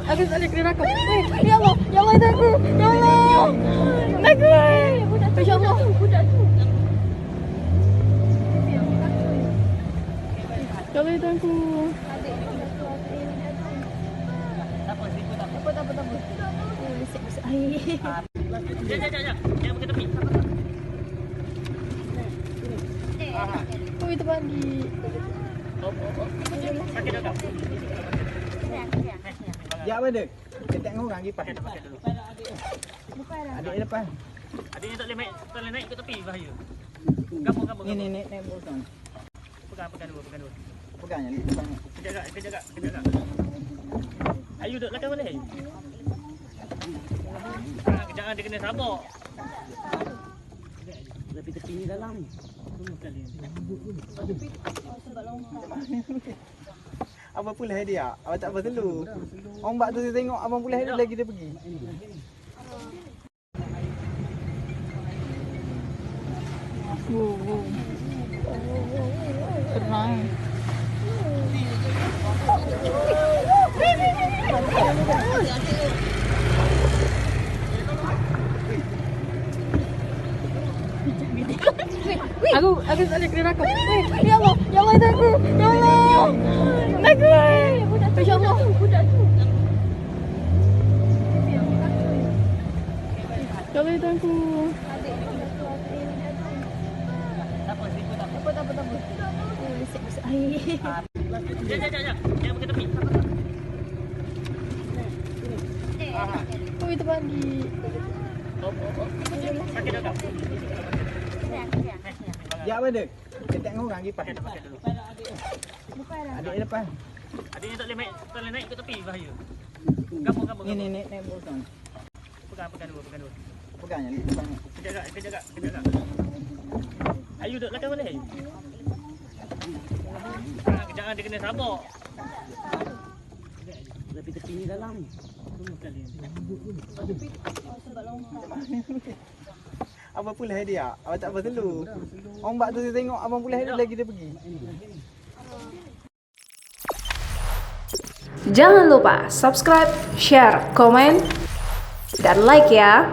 Agus ada neraka. Ya Allah, ya Allah aku. Ya Allah. Aku. Masya Allah. Ya Allah aku. Apa. Bisik air. Jangan pakai tepi. Oh itu pagi. Sakit tak? Ya apa dek? Kita tengok orang kipas. Pakai dulu. Adik di depan. Adiknya tak boleh naik ke tepi bahaya. Kamu. Ni naik botol. Pegang dulu. Pegangnya di depan. Kejap. Ayu duduk belakang boleh? Jangan dia kena sabuk. Lebih tepi ni dalam. Abang pulih dia. Awak tak apa dulu. Orang bak tu dia tengok abang pulih dia lagi dia pergi. Tenang. Aku ada neraka. Ya Allah, ya Allah aku. Ya Allah. Aku. Masya Allah. Ya Allah aku. Apa. Bisik air. Jangan pakai tepi. Oh itu pagi. Sakit tak? Ya apa dek? Kita tengok orang kipas. Pakai dulu. Adik di depan. Adiknya tak boleh naik ke tepi bahaya. Kamu. Ni naik botol. Pegang dulu. Pegangnya di depan. Kejap. Ayu duduk belakang boleh? Jangan dia kena sabuk. Lebih tepi ni dalam. Abang pulih dia. Awak tak apa dulu. Orang bak tu dia tengok abang pulih dia lagi dia pergi. Jangan lupa subscribe, share, komen, dan like ya.